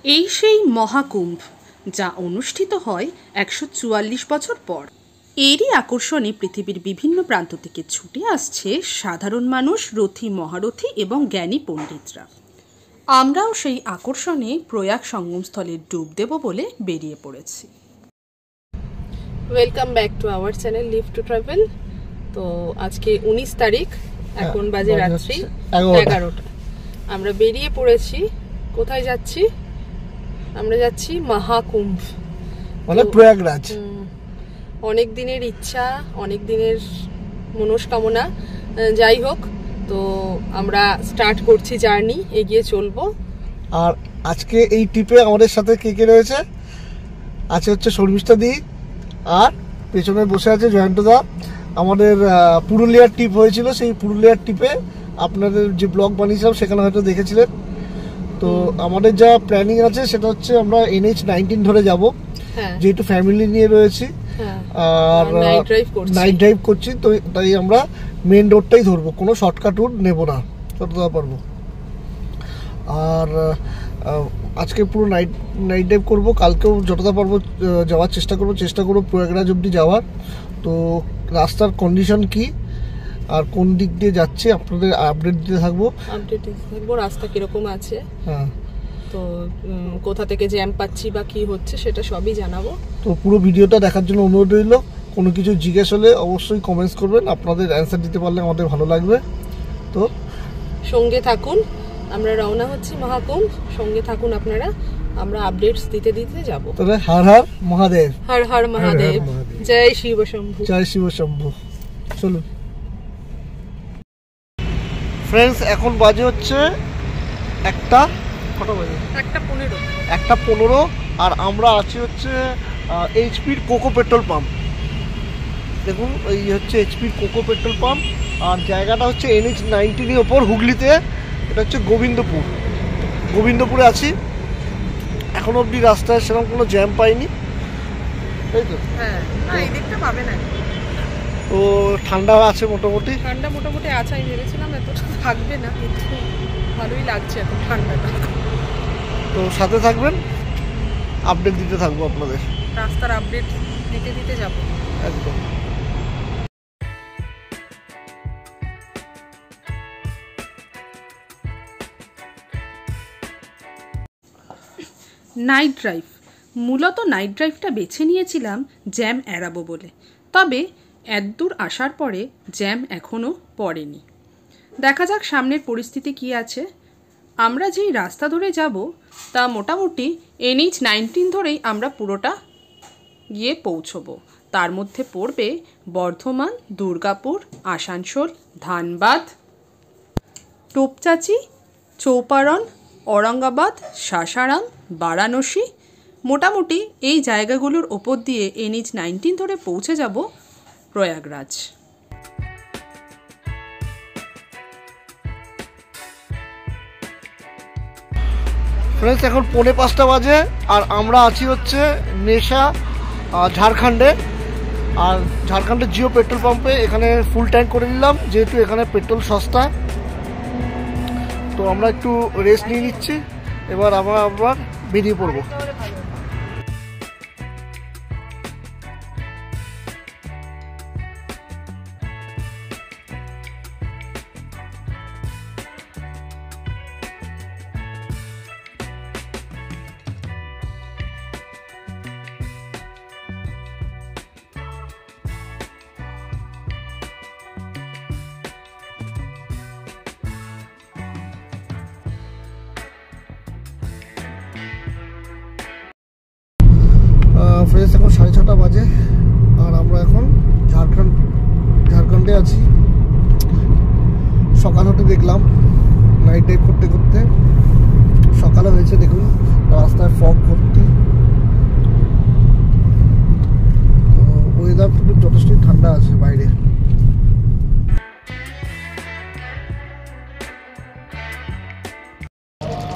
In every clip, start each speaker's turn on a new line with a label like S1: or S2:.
S1: এই সেই মহাকুম্ভ যা অনুষ্ঠিত হয় ১৪৪ বছর পর। এরই আকর্ষণে পৃথিবীর বিভিন্ন প্রান্ত থেকে ছুটে আসছে সাধারণ মানুষ, রথী মহারথী এবং জ্ঞানী পণ্ডিতরা। আমরাও সেই আকর্ষণে প্রয়াগ সঙ্গমস্থলে ডুব দেব বলে বেরিয়ে পড়েছি।
S2: Welcome back to our channel leave to travel. তো আজকে 19 তারিখ, এখন বাজে রাত্রি 11টা। আমরা বেরিয়ে পড়েছি। কোথায় যাচ্ছি? আমরা যাচ্ছি মহাকুম্ভ,
S3: মানে প্রয়াগরাজ।
S2: অনেক দিনের ইচ্ছা, অনেক দিনের মনস্কামনা। যাই হোক, তো আমরা স্টার্ট করছি জার্নি, এগিয়ে চলবো।
S3: আর আজকে এই ট্রিপে আমাদের সাথে কে কে রয়েছে? আছে হচ্ছে শর্মিষ্ঠা দি, আর পেছনে বসে আছে জয়ন্তদা। আমাদের পুরুলিয়ার ট্রিপ হয়েছিল, সেই পুরুলিয়ার ট্রিপে আপনাদের যে ব্লগ বানিয়েছিলাম সেখানে হয়তো দেখেছিলেন। তো আমাদের যা প্ল্যানিং আছে সেটা হচ্ছে আমরা NH-19 ধরে যাব, যেহেতু ফ্যামিলি নিয়ে রয়েছি আর নাইট ড্রাইভ করছি, তো তাই আমরা মেন রোডটাই ধরবো, কোনো শর্টকাট রুট নেব না যতটা পারবো। আর আজকে পুরো নাইট ড্রাইভ করবো, কালকেও যতটা পারবো যাওয়ার চেষ্টা করবো প্রয়াগরাজ অবধি যাওয়ার। তো রাস্তার কন্ডিশন কি আর কোন দিক দিয়ে যাচ্ছে আপনাদের আপডেট দিতে থাকবো।
S2: রাস্তা কিরকম আছে,
S3: হ্যাঁ,
S2: তো কোথা থেকে জ্যাম পাচ্ছি বা কি হচ্ছে সেটা সবই জানাবো।
S3: তো পুরো ভিডিওটা দেখার জন্য অনুরোধ রইল। কোনো কিছু জিজ্ঞেস হলে অবশ্যই কমেন্টস করবেন, আপনাদের অ্যান্সার দিতে পারলে আমাদের ভালো লাগবে। তো
S2: সঙ্গে থাকুন, আমরা রওনা হচ্ছি মহাকুম্ভ, সঙ্গে থাকুন আপনারা, আমরা আপডেটস দিতে দিতে যাব।
S3: তবে হর হর মহাদেব,
S2: হর হর মহাদেব, জয় শিব শম্ভু,
S3: জয় শিব শম্ভু। চলুন ফ্রেন্ডস, এখন বাজে হচ্ছে একটা 1:15, আর আমরা আছি হচ্ছে এইচপির কোকো পেট্রোল পাম্প। দেখুন, এই হচ্ছে এইচপির কোকো পেট্রোল পাম্প, আর জায়গাটা হচ্ছে NH-19 ওপর, হুগলিতে। এটা হচ্ছে গোবিন্দপুরে আছি। এখন অবধি রাস্তায় সেরকম কোনো জ্যাম পাইনি, তাই তো?
S2: হ্যাঁ, এই দিকটা পাবে না।
S3: তো ঠান্ডা আছে, মোটামুটি
S2: আছে। আমি ভেবেছিলাম এতটা থাকবে না, কিন্তু ভালোই লাগছে এখন ঠান্ডাটা।
S3: তো সাথে থাকবেন, আপডেট দিতে থাকবো আপনাদের,
S2: রাস্তার আপডেট দিতে দিতে যাব
S3: একদম।
S1: নাইট ড্রাইভ, মূলত নাইট ড্রাইভটা বেছে নিয়েছিলাম জ্যাম এড়াবো বলে। তবে এতদূর আসার পরে জ্যাম এখনও পড়েনি। দেখা যাক সামনের পরিস্থিতি কি আছে। আমরা যেই রাস্তা ধরে যাব তা মোটামুটি NH-19 ধরেই আমরা পুরোটা গিয়ে পৌঁছবো। তার মধ্যে পড়বে বর্ধমান, দুর্গাপুর, আসানসোল, ধানবাদ, টোপচাঁচি, চৌপারন, औरंगाबाद, সাসারাম, বারাণসী। মোটামুটি এই জায়গাগুলোর ওপর দিয়ে NH-19 ধরে পৌঁছে যাব প্রয়াগরাজ।
S3: ফ্রেন্ডস, এখন 4:45 বাজে, আর আমরা আছি হচ্ছে নেশা, ঝাড়খণ্ডে। আর ঝাড়খণ্ডের জিও পেট্রোল পাম্পে এখানে ফুল ট্যাঙ্ক করে নিলাম, যেহেতু এখানে পেট্রোল সস্তা। তো আমরা একটু রেস্ট নিয়ে নিচ্ছি, এবার আমরা আবার বেরিয়ে পড়বো। ফ্রেন্ডস, এখন 6:30 বাজে, আর আমরা এখন ঝাড়খণ্ডে আছি। সকাল হতে দেখলাম, নাইট ড্রাইভ করতে করতে সকালে হয়েছে। দেখুন রাস্তায় ফগ ভর্তি, তো ওয়েদার যথেষ্টই ঠান্ডা আছে বাইরে।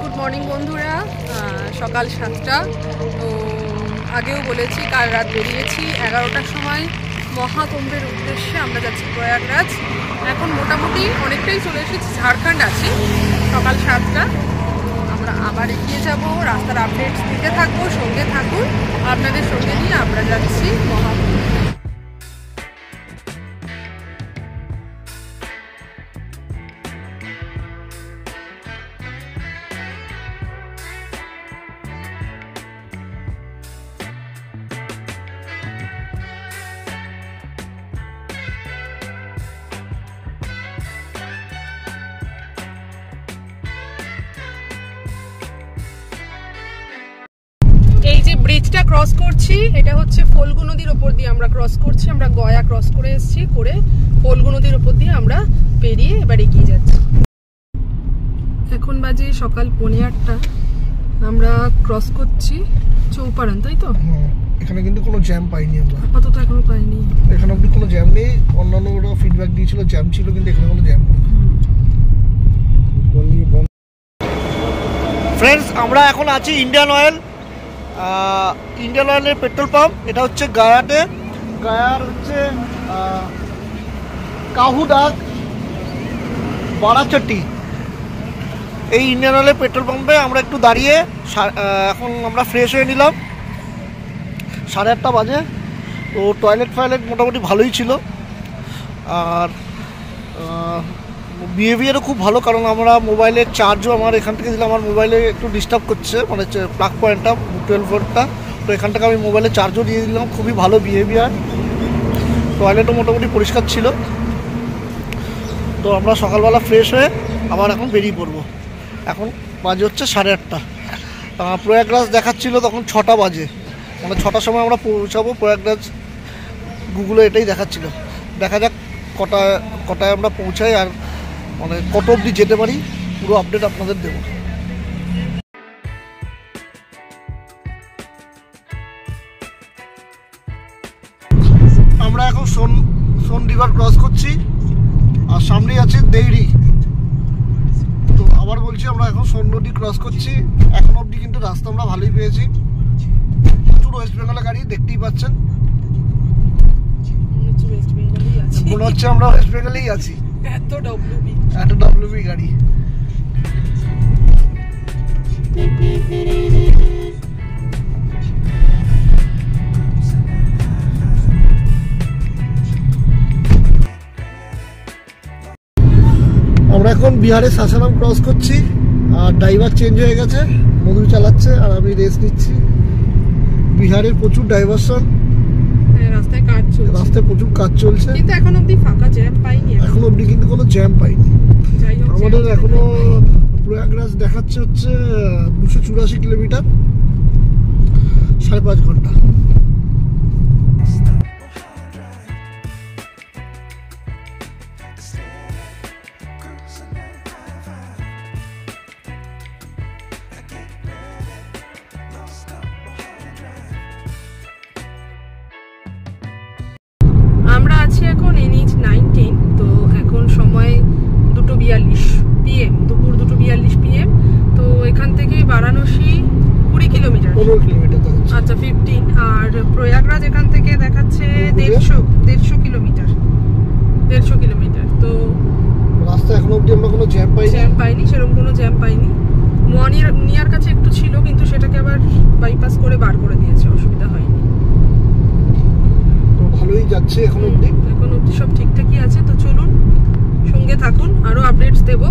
S2: গুড মর্নিং বন্ধুরা, সকাল 7টা। তো আগেও বলেছি, কাল রাত বেরিয়েছি 11টার সময় মহাকুম্ভের উদ্দেশ্যে। আমরা যাচ্ছি প্রয়াগরাজ। এখন মোটামুটি অনেকটাই চলে এসেছি, ঝাড়খণ্ড আছি। সকাল 7টা, আমরা আবার এগিয়ে যাব রাস্তার আপডেটস দিতে থাকবো, সঙ্গে থাকুন। আপনাদের সঙ্গে নিয়ে আমরা যাচ্ছি মহাপুর। এই যে ব্রিজটা ক্রস করছি, এটা হচ্ছে ফল্গু নদীর ওপর দিয়ে আমরা ক্রস করছি। আমরা গয়া ক্রস করে এসেছি, করে ফল্গু নদীর ওপর দিয়ে আমরা পেরিয়ে এবার এগিয়ে যাচ্ছি। এখন বাজে সকাল 8:45। আমরা ক্রস করছি চৌপাড়ান, তাই তো?
S3: এখানে কিন্তু কোনো জ্যাম পাইনি আমরা,
S2: আপাতত এখনো পাইনি।
S3: এখানে অব্দি কোনো জ্যাম নেই। অন্যান্য ওরা ফিডব্যাক দিয়েছিল জ্যাম ছিল, কিন্তু এখানে কোনো জ্যাম নেই। ফ্রেন্ডস, আমরা এখন আছি ইন্ডিয়ান অয়েলের পেট্রোল পাম্প। এটা হচ্ছে গায়াতে, গায়ার হচ্ছে কাহুডাক বারাচটি। এই ইন্ডিয়ান অয়েলের পেট্রোল পাম্পে আমরা একটু দাঁড়িয়ে এখন আমরা ফ্রেশ হয়ে নিলাম। 8:30 বাজে। তো টয়লেট মোটামুটি ভালোই ছিল, আর বিহেভিয়ারও খুব ভালো, কারণ আমরা মোবাইলের চার্জও আমার এখান থেকে দিলাম। আমার মোবাইলে একটু ডিস্টার্ব করছে, মানে প্লাগ পয়েন্টটা 12 ভোল্টটা, তো এখান থেকে আমি মোবাইলে চার্জও দিয়ে দিলাম। খুবই ভালো বিহেভিয়ার। টয়লেটও মোটামুটি পরিষ্কার ছিল। তো আমরা সকালবেলা ফ্রেশ হয়ে আবার এখন বেরিয়ে পড়বো। এখন বাজে হচ্ছে 8:30। প্রয়াগরাজ দেখাচ্ছিল তখন 6টা বাজে, মানে 6টার সময় আমরা পৌঁছাবো প্রয়াগরাজ। গুগলে এটাই দেখাচ্ছিল। দেখা যাক কটায় আমরা পৌঁছাই, আর মানে কত অবধি যেতে পারি, পুরো আপডেট আপনাদের দেব। আমরা এখন সোন রিভার ক্রস করছি, আর সামনেই আছে দেইরি। তো আবার বলছি, আমরা এখন সোন নদী ক্রস করছি। এখন অবধি কিন্তু রাস্তা আমরা ভালোই পেয়েছি। প্রচুর ওয়েস্ট বেঙ্গলের গাড়ি দেখতেই পাচ্ছেন। মনে হচ্ছে আমরা ওয়েস্ট বেঙ্গলেই আছি, এত ডব্লিউবি গাড়ি। আমরা এখন বিহারের সাসারাম ক্রস করছি, আর ড্রাইভার চেঞ্জ হয়ে গেছে, মধু চালাচ্ছে আর আমি রেস্ট নিচ্ছি। বিহারের প্রচুর ডাইভারশন, রাস্তায় প্রচুর কাজ চলছে,
S2: কিন্তু এখন অবধি ফাঁকা জ্যাম পাইনি।
S3: এখন অবধি কিন্তু কোনো জ্যাম পাইনি। আমাদের এখনো প্রয়াগরাজ দেখাচ্ছে হচ্ছে 284 কিলোমিটার, 5.5 ঘন্টা।
S2: আমরা আছি এখন NH 19। তো এখন সময় 2:42 PM, দুপুর 2:42 PM। তো এখান থেকে বারাণসী 20 কিলোমিটার।
S3: 15 কিলোমিটার।
S2: আচ্ছা 15। আর প্রয়াগরাজ এখান থেকে দেখাচ্ছে 150 কিলোমিটার। 150 কিলোমিটার। তো
S3: রাস্তা এখন অবধি আমরা কোনো জ্যাম পাইনি,
S2: সেরকম কোনো জ্যাম পাইনি। মোয়ানিয়ার কাছে একটু ছিল, কিন্তু সেটাকে আবার বাইপাস করে বার করে দিয়েছে, অসুবিধা হয়নি।
S3: তো ভালোই যাচ্ছে এখন অবধি
S2: সব ঠিকঠাকই আছে। তো চলুন, সঙ্গে থাকুন, আরো আপডেটস দেব।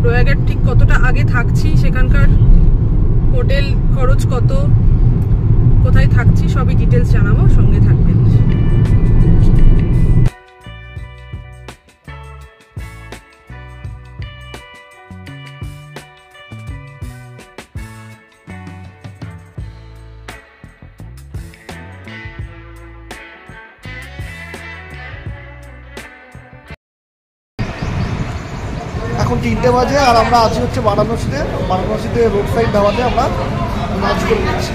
S2: প্রয়াগের ঠিক কতটা আগে থাকছি, সেখানকার হোটেল খরচ কত, কোথায় থাকছি, সবই ডিটেলস জানাবো, সঙ্গে থাকবেন।
S3: এখন 3টে বাজে, আর আমরা আছি হচ্ছে বারাণসীতে রোড সাইড ধাবাতে আমরা লাঞ্চ করে নিচ্ছি।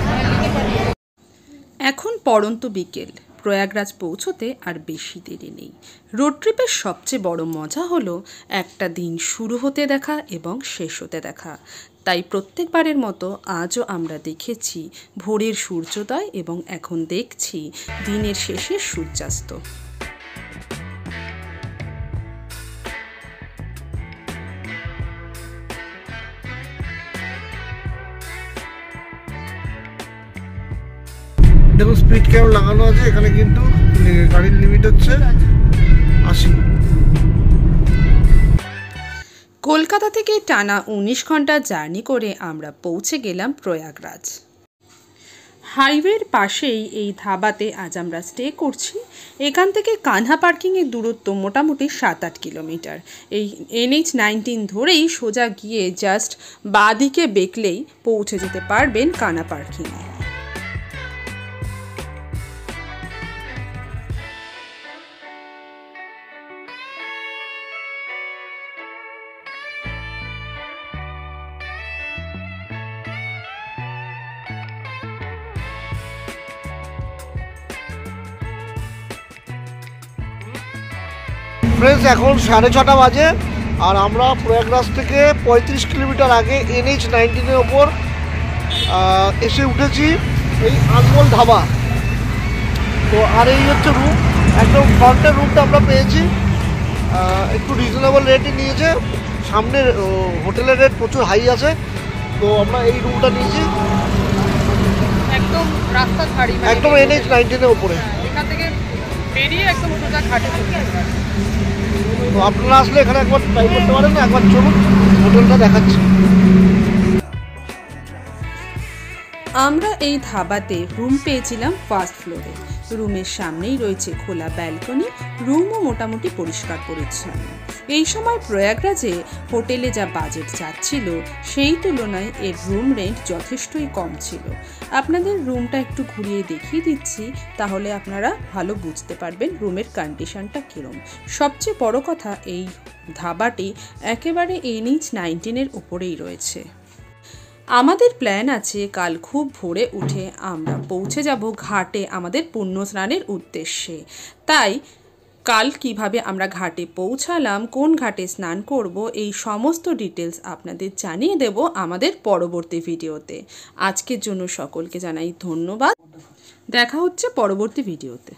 S1: এখন পড়ন্ত বিকেল। প্রয়াগরাজ পৌঁছতে আর বেশি দেরি নেই। রোড ট্রিপের সবচেয়ে বড় মজা হলো একটা দিন শুরু হতে দেখা এবং শেষ হতে দেখা। তাই প্রত্যেকবারের মতো আজও আমরা দেখেছি ভোরের সূর্যোদয় এবং এখন দেখছি দিনের শেষে সূর্যাস্ত।
S3: দেখুন স্পিড ক্যামেরা লাগানো আছে এখানে, কিন্তু গাড়ির লিমিট হচ্ছে 80।
S1: কলকাতা থেকে টানা 19 ঘন্টা জার্নি করে আমরা পৌঁছে গেলাম প্রয়াগরাজ। হাইওয়ের পাশেই এই ধাবাতে আজ আমরা স্টে করছি। এখান থেকে কানহা পার্কিংয়ের দূরত্ব মোটামুটি 7-8 কিলোমিটার। এই NH-19 ধরেই সোজা গিয়ে জাস্ট বাঁদিকে বেঁকলেই পৌঁছে যেতে পারবেন কানহা পার্কিংয়ে।
S3: ফ্রেন্ডস, এখন 6:30 বাজে আর আমরা প্রয়াগরাজ থেকে 35 কিলোমিটার আগে NH-19 ওপর এসে উঠেছি এই আনমোল ধাবা। তো আর এই হচ্ছে রুম, একদম ফ্রন্টের রুমটা আমরা পেয়েছি। একটু রিজনেবল রেটই নিয়েছে, সামনের হোটেলের রেট প্রচুর হাই আছে। তো আমরা এই রুমটা নিয়েছি
S2: একদম রাস্তার ধারে,
S3: একদম NH-19 ওপরে।
S2: এখান থেকে বেরিয়ে একদম সোজা ঘাটে চলে যাবে।
S3: তো আপনারা আসলে এখানে একবার ট্রাই করতে পারেন, একবার চলুন হোটেলটা দেখাচ্ছি।
S1: আমরা এই ধাবাতে রুম পেয়েছিলাম ফার্স্ট ফ্লোরে। রুমের সামনেই রয়েছে খোলা ব্যালকনি, রুমও মোটামুটি পরিষ্কার পরিচ্ছন্ন। এই সময় প্রয়াগরাজে হোটেলে যা বাজেট যাচ্ছিল সেই তুলনায় এর রুম রেন্ট যথেষ্টই কম ছিল। আপনাদের রুমটা একটু ঘুরিয়ে দেখিয়ে দিচ্ছি, তাহলে আপনারা ভালো বুঝতে পারবেন রুমের কন্ডিশনটা কীরকম। সবচেয়ে বড় কথা, এই ধাবাটি একেবারে NH-19 উপরেই রয়েছে। আমাদের প্ল্যান আছে কাল খুব ভোরে উঠে আমরা পৌঁছে যাব ঘাটে আমাদের পুণ্য স্নানের উদ্দেশ্যে। তাই কাল কিভাবে আমরা ঘাটে পৌঁছালাম, কোন ঘাটে স্নান করব, এই সমস্ত ডিটেলস আপনাদের জানিয়ে দেব আমাদের পরবর্তী ভিডিওতে। আজকের জন্য সকলকে জানাই ধন্যবাদ। দেখা হচ্ছে পরবর্তী ভিডিওতে।